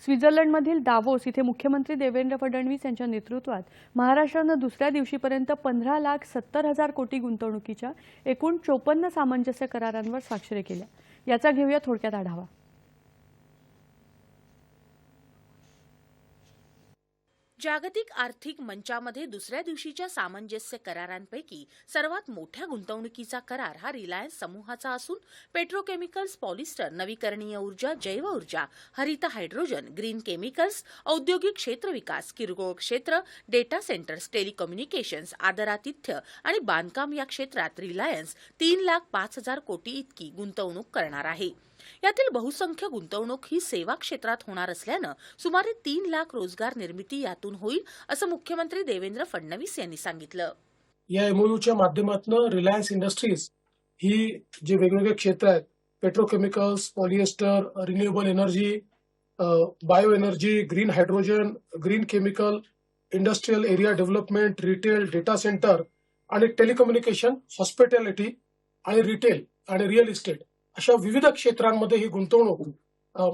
स्वित्झर्लंडमधील दावोस इथे मुख्यमंत्री देवेंद्र फडणवीस यांच्या नेतृत्वात महाराष्ट्रानं दुसऱ्या दिवशीपर्यंत 15,70,000 कोटी गुंतवणुकीच्या एकूण 54 सामंजस्य करारांवर स्वाक्षरी केल्या। याचा घेऊया थोडक्यात आढावा। जागतिक आर्थिक मंचामध्ये दुसऱ्या दिवशीच्या सामंजस्य करारांपैकी सर्वात मोठ्या गुंतवणुकीचा करार हा रिलायन्स समूहाचा असून पेट्रोकेमिकल्स, पॉलिस्टर, नवीकरणीय ऊर्जा, जैव ऊर्जा, हरित हायड्रोजन, ग्रीन केमिकल्स, औद्योगिक क्षेत्र विकास, किरकोळ क्षेत्र, डेटा सेंटर्स, टेलिकम्युनिकेशन्स, आदरातिथ्य आणि बांधकाम या क्षेत्रात रिलायन्स 3,05,000 कोटी इतकी गुंतवणूक करणार आहे। यातील बहुसंख्य गुंतवणूक ही सेवा क्षेत्रात होणार असल्यानं सुमारे 3 लाख रोजगार निर्मिती यातून होईल असं मुख्यमंत्री देवेंद्र फडणवीस यांनी सांगितलं। या एमओयूच्या माध्यमातून रिलायन्स इंडस्ट्रीज ही जे वेगवेगळे क्षेत्र आहेत, petrochemicals, polyester, renewable energy, bio energy, green hydrogen, green chemical, industrial area development, retail, data centre आणि टेलिकम्युनिकेशन, हॉस्पिटॅलिटी आणि रिटेल आणि रिअल इस्टेट अशा विविध क्षेत्रांमध्ये ही गुंतवणूक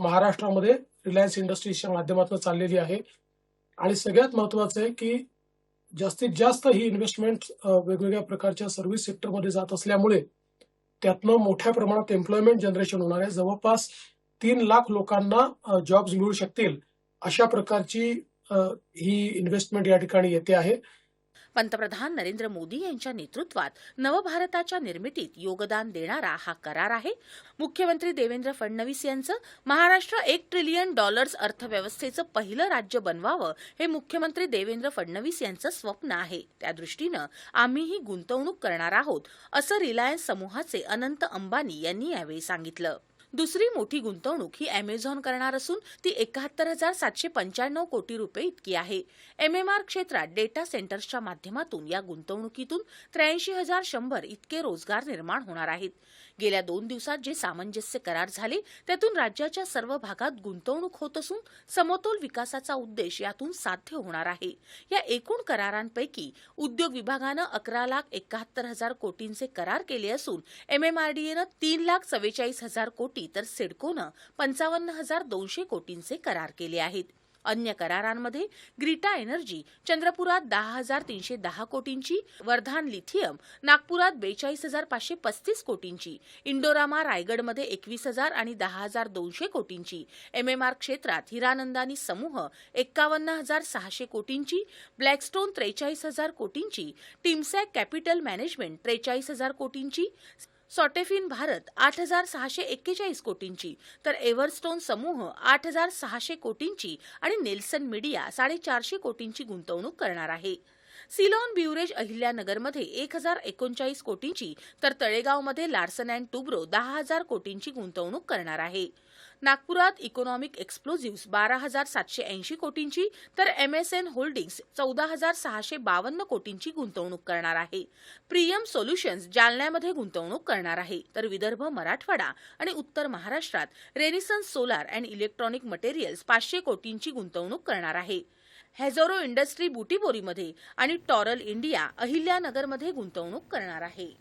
महाराष्ट्रामध्ये रिलायन्स इंडस्ट्रीजच्या माध्यमातून चाललेली आहे। आणि सगळ्यात महत्त्वाचं आहे की जास्तीत जास्त ही इन्व्हेस्टमेंट वेगवेगळ्या प्रकारच्या सर्व्हिस सेक्टरमध्ये जात असल्यामुळे त्यातनं मोठ्या प्रमाणात एम्प्लॉयमेंट जनरेशन होणार आहे। जवळपास 3 लाख लोकांना जॉब्स मिळू शकतील अशा प्रकारची ही इन्व्हेस्टमेंट या ठिकाणी येते आहे। पंतप्रधान नरेंद्र मोदी यांच्या नेतृत्वात नवभारताच्या निर्मितीत योगदान देणारा हा करार आहे। मुख्यमंत्री देवेंद्र फडणवीस यांचं महाराष्ट्र $1 ट्रिलियन अर्थव्यवस्थेचं पहिलं राज्य बनवावं हे मुख्यमंत्री देवेंद्र फडणवीस यांचं स्वप्न आहे। त्या दृष्टीनं आम्हीही गुंतवणूक करणार आहोत असं रिलायन्स समूहाचे अनंत अंबानी यांनी यावेळी सांगितलं। दुसरी मोठी गुंतवणूक ही अमेझॉन करणार असून ती 71,795 कोटी रुपये इतकी आहे। एमएमआर क्षेत्रात डेटा सेंटर्सच्या माध्यमातून या गुंतवणुकीतून 83,100 इतके रोजगार निर्माण होणार आहेत। गेल्या 2 दिवसात जे सामंजस्य करार झाले त्यातून राज्याच्या सर्व भागात गुंतवणूक होत असून समतोल विकासाचा उद्देश यातून साध्य होणार आहे। या एकूण करारांपैकी उद्योग विभागानं 11,71,000 कोटींचे करार केले असून एमएमआरडीएनं 3,44,000 कोटी तर सिडकोनं 55,200 कोटींचे करार केले आहेत। अन्य करारांमध्ये ग्रीटा एनर्जी चंद्रपुरात 10,310 कोटींची, वर्धान लिथियम नागपुरात 42,535 कोटींची, इंडोरामा रायगडमध्ये 21,000 आणि 10,200 कोटींची, एमएमआर क्षेत्रात हिरानंदानी समूह 51,600 कोटींची, ब्लॅकस्टोन 43,000 कोटींची, टिमसॅक कॅपिटल मॅनेजमेंट 43,000 कोटींची, सॉटेफिन भारत 8,641 कोटींची, तर एव्हरस्टोन समूह 8,600 कोटींची आणि नेल्सन मीडिया 450 कोटींची गुंतवणूक करणार आहे। सिलॉन ब्युरेज अहिल्यानगरमध्ये 1,039 कोटींची तर तळेगावमध्ये लार्सन अँड टुब्रो 10,000 कोटींची गुंतवणूक करणार आहे। नागपुरात इकॉनॉमिक एक्सप्लोजिव्स 12,780 कोटींची तर एमएसएन होल्डिंग्स 14,652 कोटींची गुंतवणूक करणार आहे। प्रियम सोल्युशन्स जालन्यामध्ये गुंतवणूक करणार आहे तर विदर्भ, मराठवाडा आणि उत्तर महाराष्ट्रात renaissance solar and electronic materials 500 कोटींची गुंतवणूक करणार आहे। हेझोरो इंडस्ट्री बुटीबोरीमध्ये आणि टॉरल इंडिया अहिल्यानगरमध्ये गुंतवणूक करणार आहे।